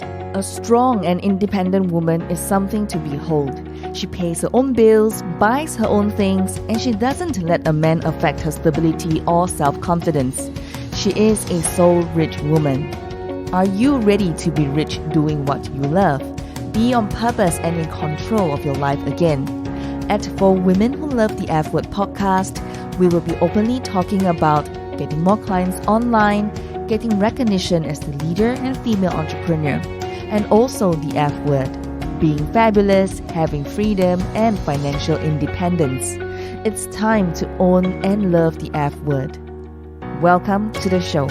A strong and independent woman is something to behold. She pays her own bills, buys her own things, and she doesn't let a man affect her stability or self-confidence. She is a soul-rich woman. Are you ready to be rich doing what you love? Be on purpose and in control of your life again. At For Women Who Love the F Word podcast, we will be openly talking about getting more clients online, getting recognition as the leader and female entrepreneur, and also the F word, being fabulous, having freedom, and financial independence. It's time to own and love the F word. Welcome to the show.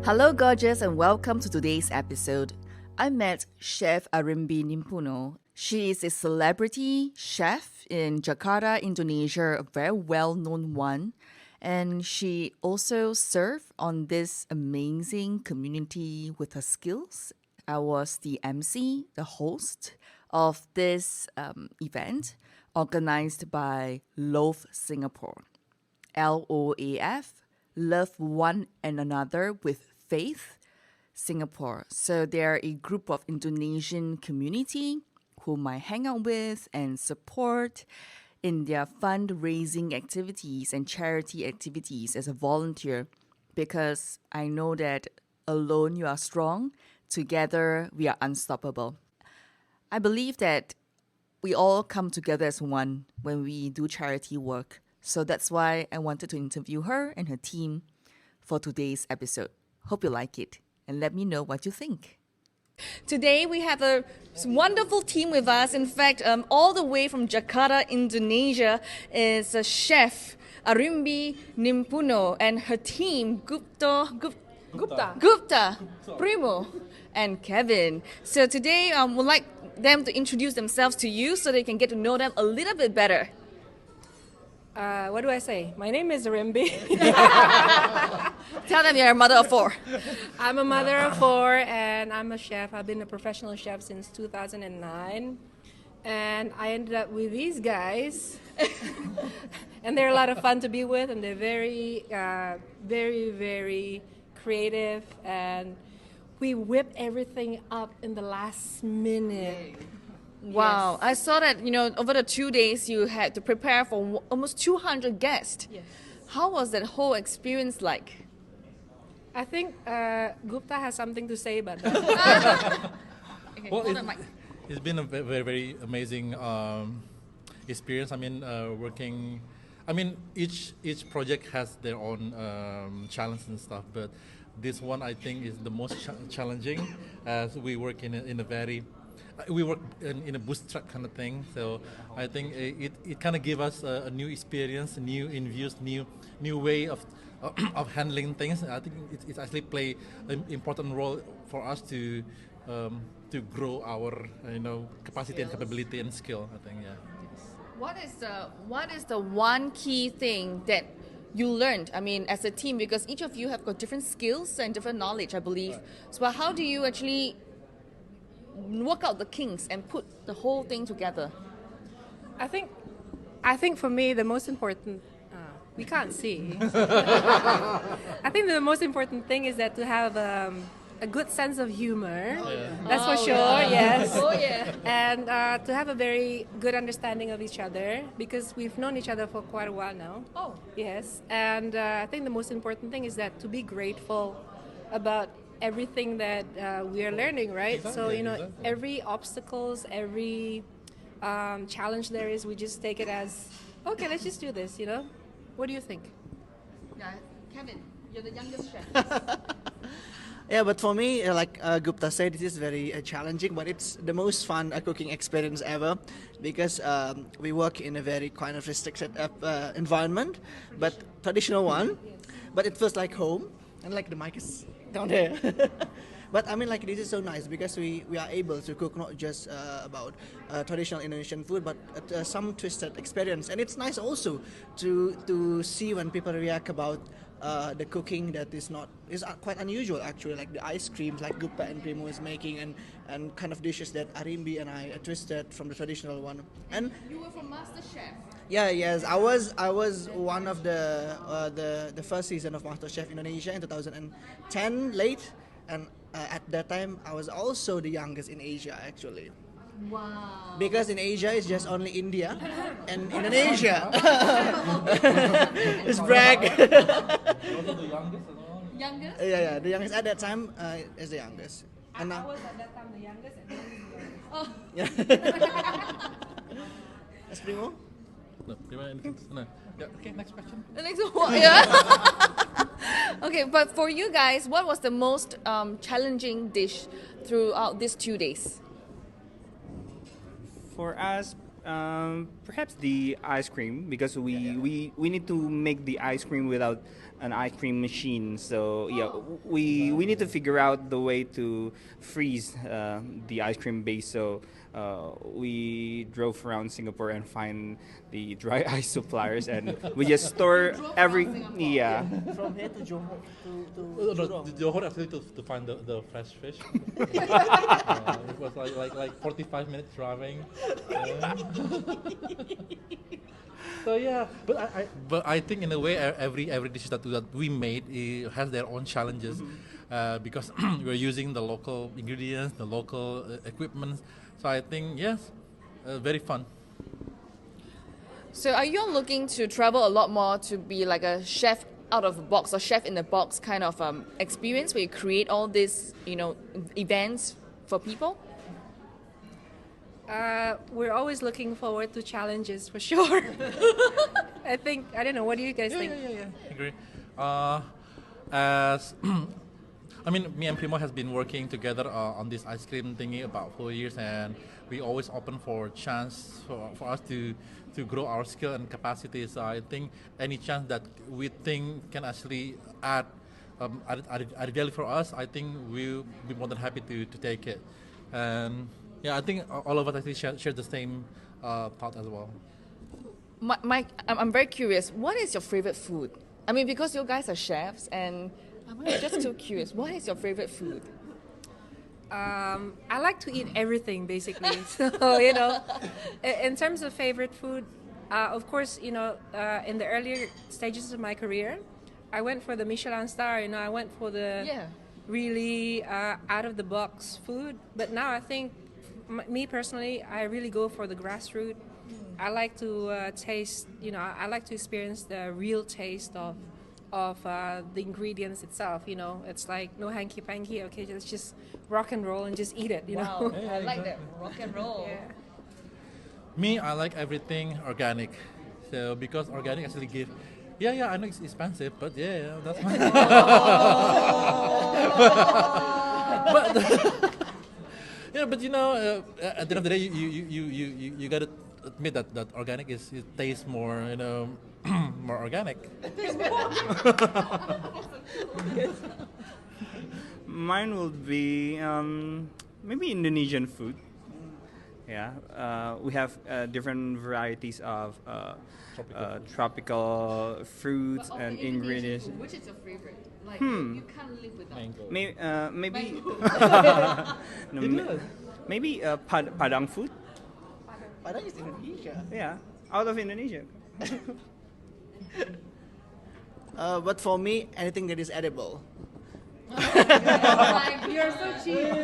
Hello, gorgeous, and welcome to today's episode. I met Chef Arimbi Nimpuno. She is a celebrity chef in Jakarta, Indonesia, a very well-known one. And she also served on this amazing community with her skills. I was the MC, the host of this event organized by Loaf Singapore. LOAF, Love One and Another with Faith Singapore. So they're a group of Indonesian community whom I hang out with and support in their fundraising activities and charity activities as a volunteer, because I know that alone you are strong, together we are unstoppable. I believe that we all come together as one when we do charity work. So that's why I wanted to interview her and her team for today's episode. Hope you like it and let me know what you think. Today we have a wonderful team with us. In fact, all the way from Jakarta, Indonesia, is a chef Arimbi Nimpuno and her team Gupta, Primo, and Kevin. So today we'd like them to introduce themselves to you so they can get to know them a little bit better. What do I say? My name is Arimbi. Tell them you're a mother of four. I'm a mother of four and I'm a chef. I've been a professional chef since 2009. And I ended up with these guys. And they're a lot of fun to be with, and they're very, very creative. And we whip everything up in the last minute. Wow, Yes. I saw that, over the 2 days you had to prepare for almost 200 guests. Yes. How was that whole experience like? I think Gupta has something to say about that. Okay, Well, hold on, Mike. It's been a very amazing experience. Working. Each project has their own challenges and stuff, but this one I think is the most challenging, as we work in a very. We work in a bootstrap kind of thing, so I think it kind of gives us a new experience, new views, new way of handling things. I think it actually play an important role for us to grow our capacity and capability and skill. I think, yeah. What is the one key thing that you learned? I mean, as a team, because each of you have got different skills and different knowledge, I believe. So how do you actually work out the kinks and put the whole thing together? I think for me the most important we can't see. I think the most important thing is that to have a good sense of humor. That's for sure. Yes. Oh yeah. And to have a very good understanding of each other, because we've known each other for quite a while now. Oh. Yes. And I think the most important thing is that to be grateful about everything that we are learning, right? Exactly, So, every obstacles, every challenge there is, we just take it as, okay, let's just do this, What do you think? Yeah, Kevin, you're the youngest chef. Yeah, but for me, like Gupta said, this is very challenging, but it's the most fun cooking experience ever, because we work in a very kind of restricted environment, but traditional one, but it feels like home, and like the mic is down there. But I mean, like, this is so nice because we are able to cook not just about traditional Indonesian food, but some twisted experience. And it's nice also to see when people react about the cooking that is quite unusual actually, like the ice creams like Gupta and Primo is making, and kind of dishes that Arimbi and I twisted from the traditional one. And You were from MasterChef. yeah, yes, I was one of the first season of MasterChef Indonesia in 2010 late, and at that time I was also the youngest in Asia actually. Wow. Because in Asia it's just only India and Indonesia. It's brag. Also the youngest as well. Youngest? Yeah, the youngest at that time is the youngest. And I now, was at that time the youngest, and then Oh. yeah. As Primo? No, no. Yeah, okay, next question. The next one, yeah. Okay, but for you guys, what was the most challenging dish throughout these 2 days? For us, perhaps the ice cream, because we need to make the ice cream without an ice cream machine. So yeah, we need to figure out the way to freeze the ice cream base. So we drove around Singapore and find the dry ice suppliers, and we just store every From here to Johor No, Johor actually to find the fresh fish. It was like 45 minutes driving. So yeah, but I think in a way every dish that we made has their own challenges, because we're using the local ingredients, the local equipment. So I think yes, very fun. So are you all looking to travel a lot more to be like a chef out of the box or chef in the box kind of experience where you create all these, events for people? we're always looking forward to challenges for sure. I don't know, what do you guys think? Yeah. Agree. As I mean, me and Primo has been working together on this ice cream thingy about 4 years, and we always open for chance for us to grow our skill and capacity. So I think any chance that we think can actually add value for us, I think we'll be more than happy to take it. And yeah, I think all of us actually share the same thought as well. Mike, I'm very curious. What is your favorite food? I mean, because you guys are chefs, and I'm just so curious. What is your favorite food? I like to eat everything basically. So, in terms of favorite food, of course, in the earlier stages of my career, I went for the Michelin star, I went for the really out of the box food. But now I think, me personally, I really go for the grassroots. I like to taste, I like to experience the real taste of the ingredients itself. It's like no hanky panky. Okay, just rock and roll and just eat it. Wow, I like that, rock and roll. Yeah. Me, I like everything organic. So because organic actually give. Yeah, I know it's expensive, but yeah, that's fine. But yeah, but at the end of the day, you gotta admit that organic it tastes more, more organic. Mine will be maybe Indonesian food. Yeah, we have different varieties of tropical fruits and ingredients. Which is your favorite? Like you can't live without. Mango. Maybe maybe Padang food. Padang is Indonesia. Yeah, out of Indonesia. But for me, anything that is edible. You're so cheap.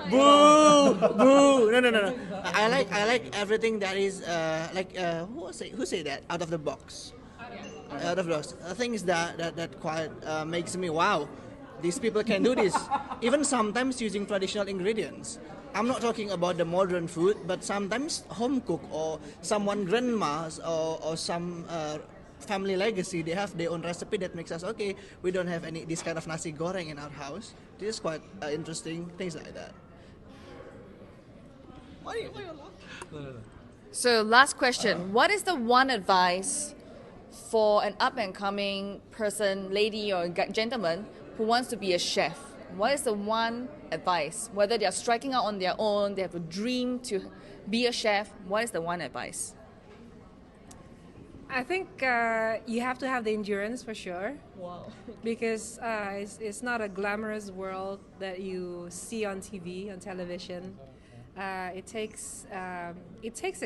Boo! No. I like everything that is who say that out of the box. Out of the box. Things that quite makes me wow. These people can do this. Even sometimes using traditional ingredients. I'm not talking about the modern food, but sometimes home cook or someone grandma's or some family legacy, they have their own recipe that makes us okay. We don't have this kind of nasi goreng in our house. This is quite interesting, things like that. Why you laugh? So last question. What is the one advice for an up and coming person, lady or gentleman who wants to be a chef? what is the one advice? Whether they are striking out on their own, they have a dream to be a chef, what is the one advice? I think you have to have the endurance for sure. Wow. Because it's not a glamorous world that you see on TV, on television. It takes a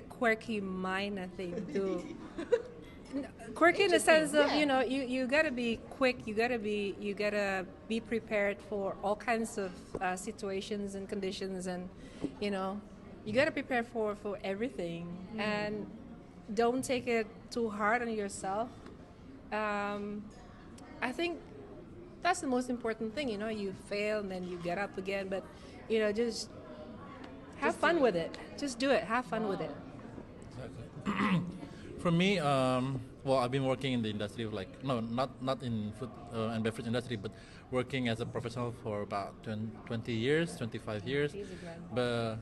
quirky mind, I think, to quirky in the sense of you gotta be quick, you gotta be prepared for all kinds of situations and conditions, and you gotta prepare for everything, and don't take it too hard on yourself. I think that's the most important thing. You fail and then you get up again, but just have fun with it. Just do it. Have fun with it. Exactly. For me, well, I've been working in the industry not in food and beverage industry, but working as a professional for about 20 years, 25 years. But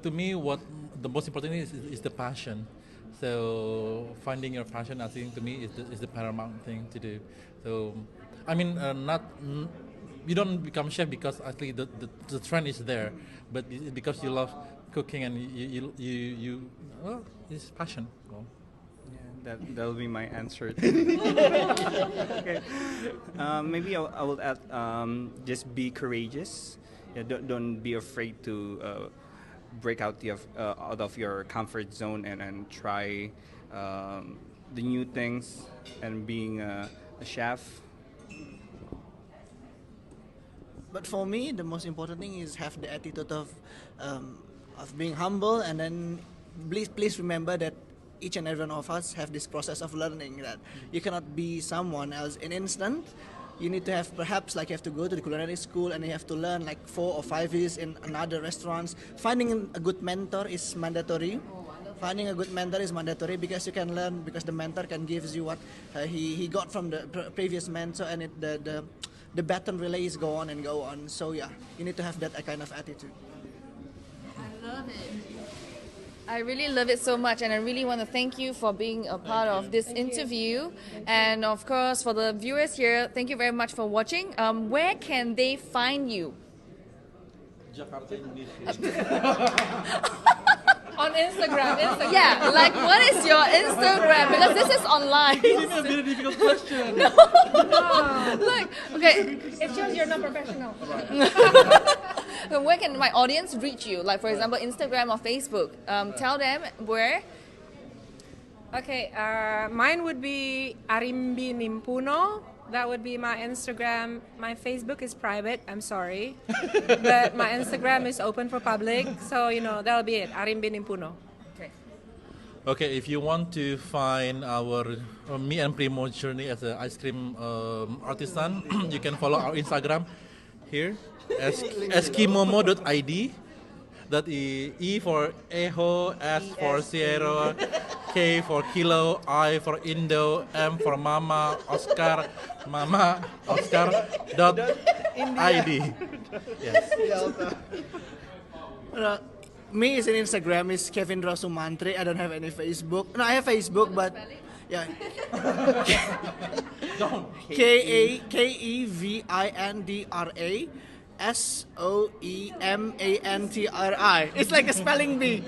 to me, what the most important is the passion. So finding your passion, I think, to me is the paramount thing to do. So, I mean, you don't become chef because actually the trend is there, but because you love cooking and it's passion. Well, yeah, that'll be my answer. Okay. Maybe I will add, just be courageous. Yeah, don't be afraid to break out of your comfort zone and try the new things, and being a chef. But for me, the most important thing is have the attitude of being humble, and then please remember that each and every one of us have this process of learning, that you cannot be someone else in an instant. You need to have, perhaps, you have to go to the culinary school and you have to learn 4 or 5 years in another restaurants. Finding a good mentor is mandatory. Finding a good mentor is mandatory because you can learn, because the mentor can give you what he got from the previous mentor, and the baton relays go on and go on. So yeah, you need to have that kind of attitude. I love it. I really love it so much, and I really want to thank you for being a part of this interview. And of course, for the viewers here, thank you very much for watching. Where can they find you? Jakarta, Indonesia. On Instagram. Yeah, what is your Instagram? Because this is online. It's a very difficult question. Okay. It shows you're not professional. Where can my audience reach you? For example, Instagram or Facebook. Tell them where. Okay, mine would be Arimbi Nimpuno. That would be my Instagram. My Facebook is private, I'm sorry. But my Instagram is open for public. So, that'll be it. Arimbi Nimpuno. Okay, if you want to find our me and Primo's journey as an ice cream artisan, you can follow our Instagram here, eskimomo.id. That is E for Echo, S for Sierra, K for Kilo, I for Indo, M for Mama, Oscar, ID. Yes. Me is in Instagram is Kevin Rasumantri. I don't have any Facebook. No, I have Facebook, but yeah. KEVINDRA SOEMANTRI. It's like a spelling bee.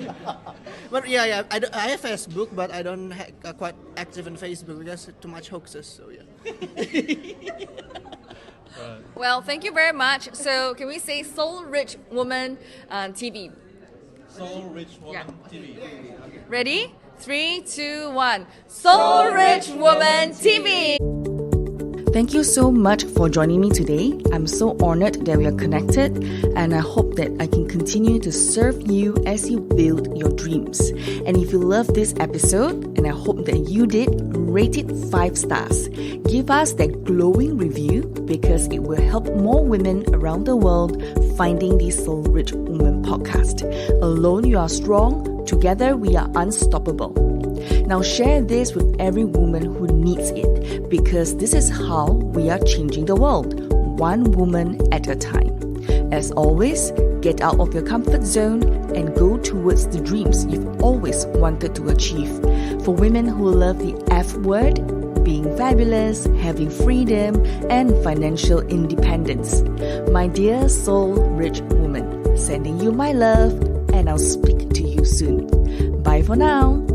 But yeah, I have Facebook, but I don't quite active in Facebook because too much hoaxes. So yeah. Well, thank you very much. So can we say Soul Rich Woman TV? Soul Rich Woman TV. Ready? 3, 2, 1. Soul Rich Woman TV. Thank you so much for joining me today. I'm so honored that we are connected, and I hope that I can continue to serve you as you build your dreams. And if you love this episode, and I hope that you did, rate it 5 stars. Give us that glowing review because it will help more women around the world finding the Soul Rich Woman podcast. Alone you are strong, together we are unstoppable. Now share this with every woman who needs it, because this is how we are changing the world, one woman at a time. As always, get out of your comfort zone and go towards the dreams you've always wanted to achieve. For women who love the F word, being fabulous, having freedom, and financial independence. My dear soul-rich woman, sending you my love, and I'll speak to you soon. Bye for now.